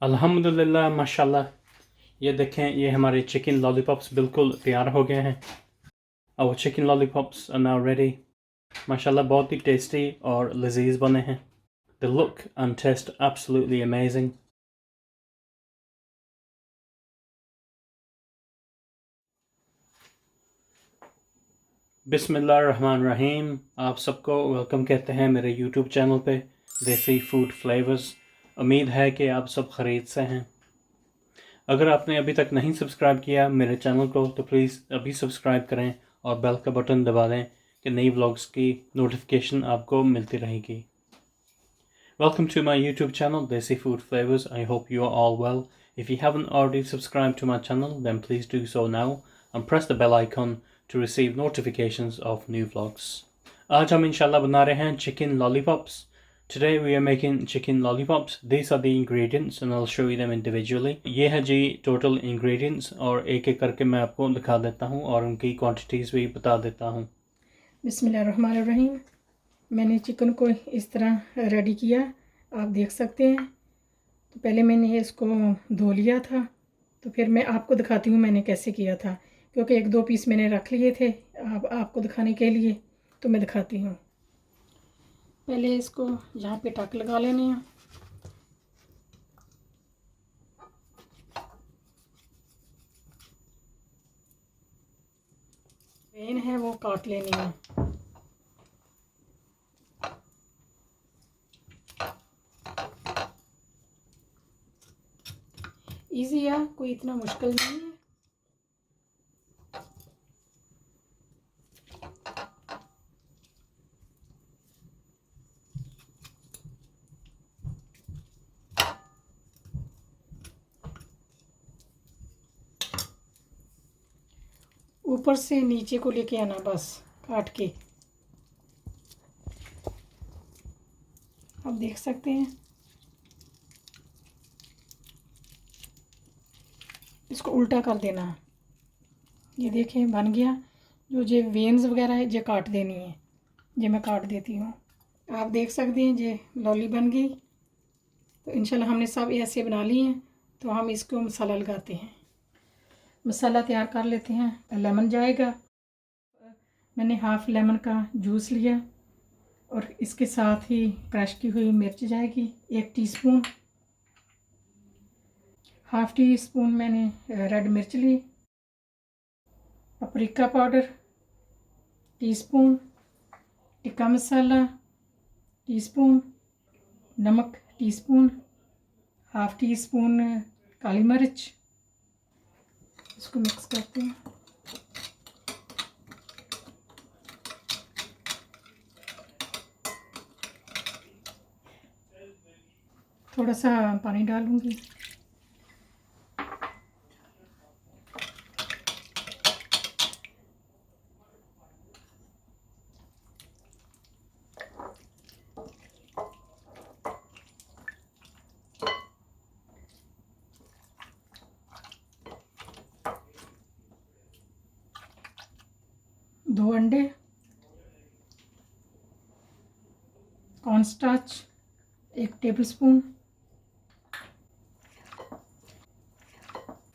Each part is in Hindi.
अल्हम्दुलिल्लाह माशाल्लाह। ये देखें, ये हमारे चिकन लॉलीपॉप्स बिल्कुल तैयार हो गए हैं। और chicken lollipops are now ready. माशाल्लाह बहुत ही टेस्टी और लजीज बने हैं। The look and taste absolutely amazing. बिस्मिल्लाहिर्रहमानिर्रहीम। आप सबको वेलकम कहते हैं मेरे यूट्यूब चैनल पे देसी फूड फ्लेवर्स। उम्मीद है कि आप सब खरीद से हैं। अगर आपने अभी तक नहीं सब्सक्राइब किया मेरे चैनल को तो प्लीज़ अभी सब्सक्राइब करें और बेल का बटन दबा दें कि नई व्लॉग्स की नोटिफिकेशन आपको मिलती रहेगी। Welcome to my YouTube channel, Desi Food Flavors. I hope you are all well. If you haven't already subscribed to my channel, then please do so now and press the bell icon to receive notifications of new vlogs. आज हम इंशाल्लाह बना रहे हैं chicken lollipops. Today we are making chicken lollipops. These are the ingredients and I'll show you them individually. ये है जी total ingredients और एक एक करके मैं आपको दिखा देता हूँ और उनकी quantities भी बता देता हूँ। बिस्मिल्लाहिर्रहमानिर्रहीम। मैंने चिकन को इस तरह रेडी किया, आप देख सकते हैं। तो पहले मैंने इसको धो लिया था, तो फिर मैं आपको दिखाती हूँ मैंने कैसे किया था, क्योंकि एक दो पीस मैंने रख लिए थे आपको दिखाने के लिए, तो मैं दिखाती हूँ। पहले इसको यहाँ पे टक लगा लेने हैं। वेन है वो काट लेनी है। इजी है, कोई इतना मुश्किल नहीं है। ऊपर से नीचे को लेके आना बस काट के। आप देख सकते हैं, इसको उल्टा कर देना। ये देखें बन गया। जो ये वेन्स वगैरह है ये काट देनी है, ये मैं काट देती हूँ। आप देख सकते हैं ये लॉली बन गई। तो इंशाल्लाह हमने सब ऐसे बना लिए हैं। तो हम इसको मसाला लगाते हैं। मसाला तैयार कर लेते हैं। लेमन जाएगा, मैंने हाफ़ लेमन का जूस लिया और इसके साथ ही क्रश की हुई मिर्च जाएगी 1 टीस्पून। हाफ़ टी स्पून मैंने रेड मिर्च ली। Paprika powder teaspoon, tikka masala teaspoon, नमक टीस्पून, हाफ़ टी स्पून काली मिर्च। इसको मिक्स करते हैं। थोड़ा सा पानी डालूंगी। दो अंडे, कॉर्नस्टार्च 1 टेबलस्पून।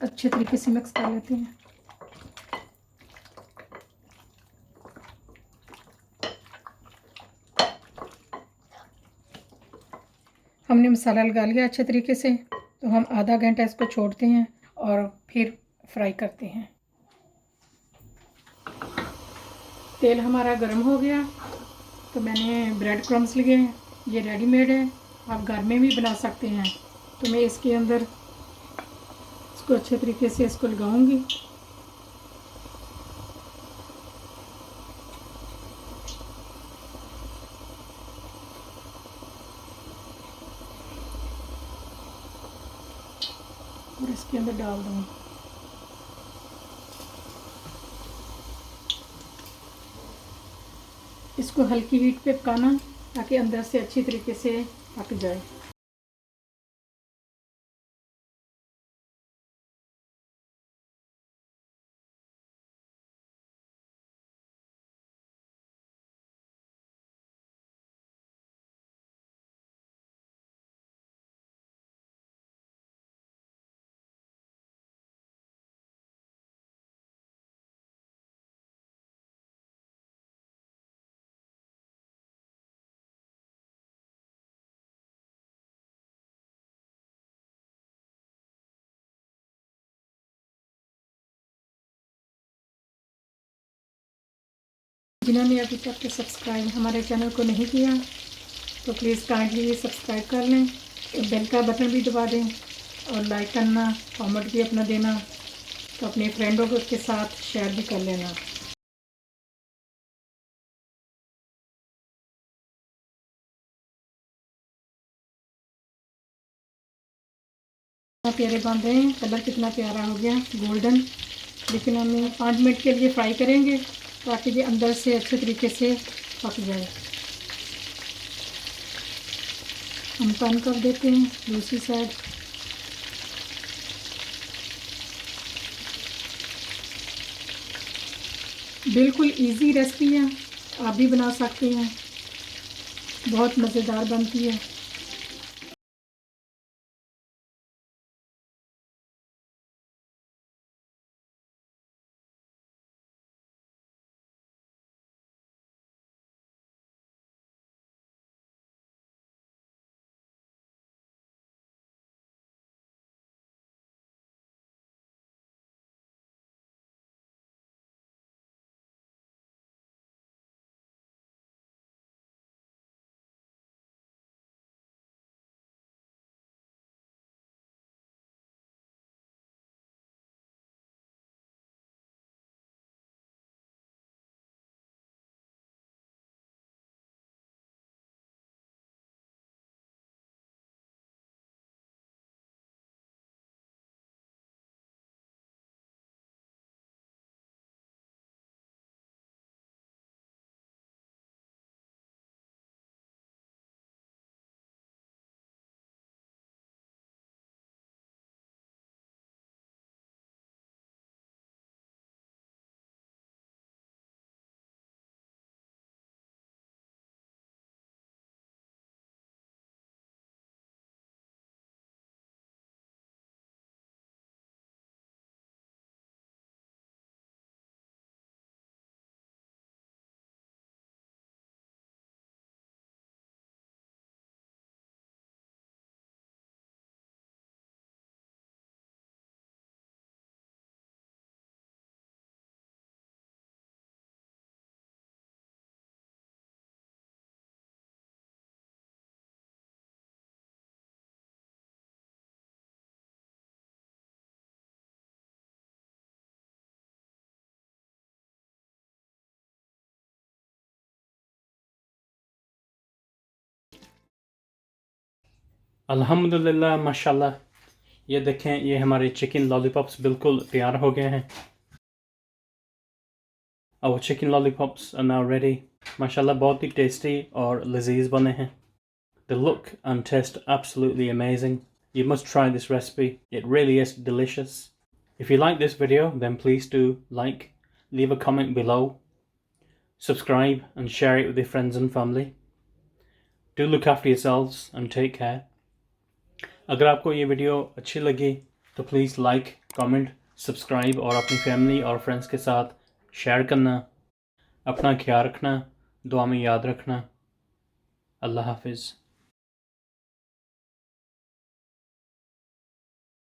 अच्छे तरीके से मिक्स कर लेते हैं। हमने मसाला लगा लिया अच्छे तरीके से, तो हम आधा घंटा इसको छोड़ते हैं और फिर फ्राई करते हैं। तेल हमारा गर्म हो गया, तो मैंने ब्रेड क्रम्स लिए हैं। ये रेडीमेड है, आप घर में भी बना सकते हैं। तो मैं इसके अंदर इसको अच्छे तरीके से इसको लगाऊंगी। और इसके अंदर डाल दूँगी। इसको हल्की हीट पे पकाना ताकि अंदर से अच्छी तरीके से पक जाए। जिन्होंने अभी तक सब्सक्राइब हमारे चैनल को नहीं किया तो प्लीज़ काइंडली सब्सक्राइब कर लें, बेल का बटन भी दबा दें और लाइक करना, कमेंट भी अपना देना, तो अपने फ्रेंडों के साथ शेयर भी कर लेना। प्यारे बन रहे हैं, कलर कितना प्यारा हो गया गोल्डन। लेकिन हमें 5 मिनट के लिए फ्राई करेंगे ताकि ये अंदर से अच्छे तरीके से पक जाए। हम टर्न कर देते हैं दूसरी साइड। बिल्कुल इजी रेसिपी है, आप भी बना सकते हैं, बहुत मज़ेदार बनती है। अल्हम्दुलिल्लाह माशाल्लाह, ये देखें, ये हमारे चिकन लॉलीपॉप्स बिल्कुल तैयार हो गए हैं। Our chicken lollipops are now ready. माशाल्लाह बहुत ही टेस्टी और लजीज बने हैं। They look and taste absolutely amazing. You must try this recipe. It really is delicious. If you like this video, then please do like, leave a comment below, subscribe and share it with your friends and family. Do look after yourselves and take care. अगर आपको ये वीडियो अच्छी लगी तो प्लीज़ लाइक, कमेंट, सब्सक्राइब और अपनी फैमिली और फ्रेंड्स के साथ शेयर करना। अपना ख्याल रखना, दुआ में याद रखना। अल्लाह हाफिज़।